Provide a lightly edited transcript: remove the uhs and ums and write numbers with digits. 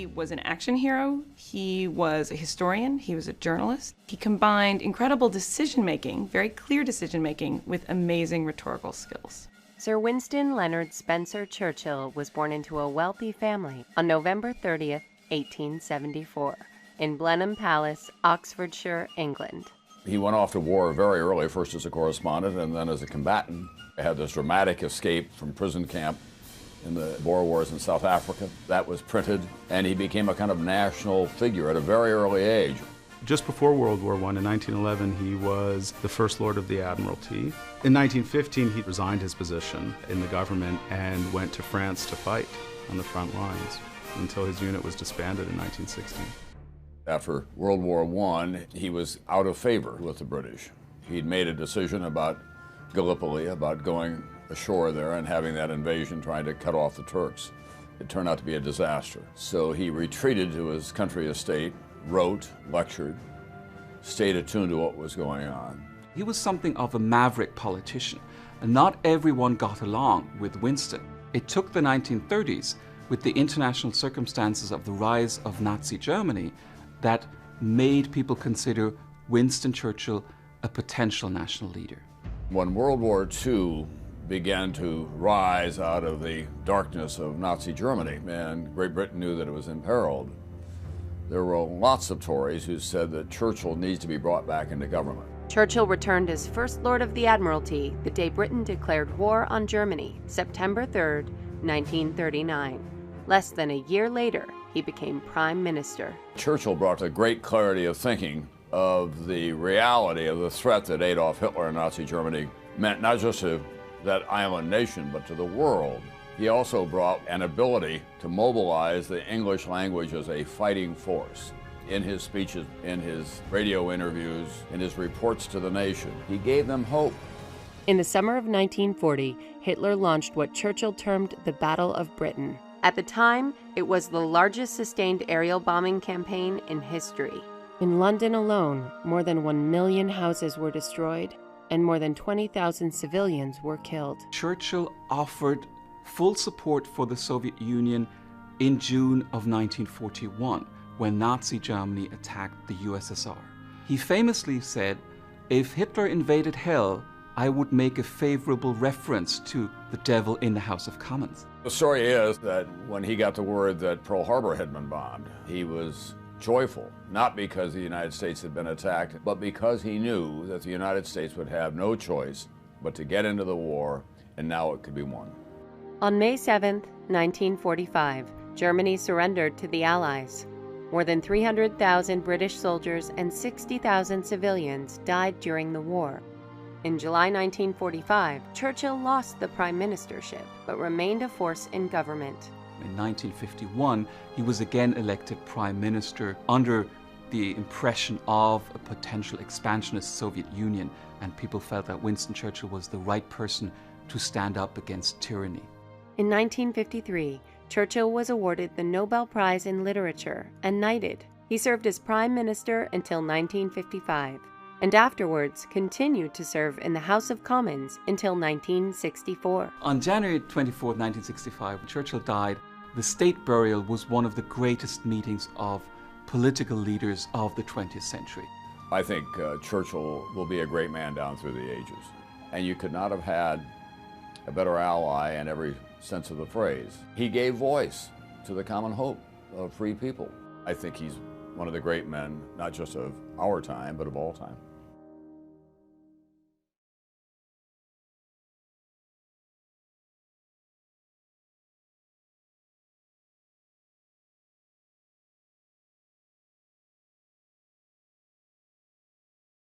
He was an action hero, he was a historian, he was a journalist. He combined incredible decision-making, very clear decision-making, with amazing rhetorical skills. Sir Winston Leonard Spencer-Churchill was born into a wealthy family on November 30th, 1874, in Blenheim Palace, Oxfordshire, England. He went off to war very early, first as a correspondent and then as a combatant. He had this dramatic escape from prison camp in the Boer Wars in South Africa. That was printed, and he became a kind of national figure at a very early age. Just before World War I, in 1911, he was the First Lord of the Admiralty. In 1915, he resigned his position in the government and went to France to fight on the front lines until his unit was disbanded in 1916. After World War I, he was out of favor with the British. He'd made a decision about Gallipoli, about going ashore there and having that invasion, trying to cut off the Turks. It turned out to be a disaster. So he retreated to his country estate, wrote, lectured, stayed attuned to what was going on. He was something of a maverick politician, and not everyone got along with Winston. It took the 1930s, with the international circumstances of the rise of Nazi Germany, that made people consider Winston Churchill a potential national leader. When World War II began to rise out of the darkness of Nazi Germany and Great Britain knew that it was imperiled, there were lots of Tories who said that Churchill needs to be brought back into government. Churchill returned as First Lord of the Admiralty the day Britain declared war on Germany, September 3rd, 1939. Less than a year later, he became Prime Minister. Churchill brought a great clarity of thinking of the reality of the threat that Adolf Hitler and Nazi Germany meant, not just to that island nation, but to the world. He also brought an ability to mobilize the English language as a fighting force. In his speeches, in his radio interviews, in his reports to the nation, he gave them hope. In the summer of 1940, Hitler launched what Churchill termed the Battle of Britain. At the time, it was the largest sustained aerial bombing campaign in history. In London alone, more than 1 million houses were destroyed, and more than 20,000 civilians were killed. Churchill offered full support for the Soviet Union in June of 1941, when Nazi Germany attacked the USSR. He famously said, "If Hitler invaded hell, I would make a favorable reference to the devil in the House of Commons." The story is that when he got the word that Pearl Harbor had been bombed, he was joyful, not because the United States had been attacked, but because he knew that the United States would have no choice but to get into the war, and now it could be won. On May 7, 1945, Germany surrendered to the Allies. More than 300,000 British soldiers and 60,000 civilians died during the war. In July 1945, Churchill lost the prime ministership, but remained a force in government. In 1951, he was again elected prime minister under the impression of a potential expansionist Soviet Union, and people felt that Winston Churchill was the right person to stand up against tyranny. In 1953, Churchill was awarded the Nobel Prize in Literature and knighted. He served as prime minister until 1955, and afterwards continued to serve in the House of Commons until 1964. On January 24, 1965, Churchill died. The state burial was one of the greatest meetings of political leaders of the 20th century. I think Churchill will be a great man down through the ages. And you could not have had a better ally in every sense of the phrase. He gave voice to the common hope of free people. I think he's one of the great men, not just of our time, but of all time.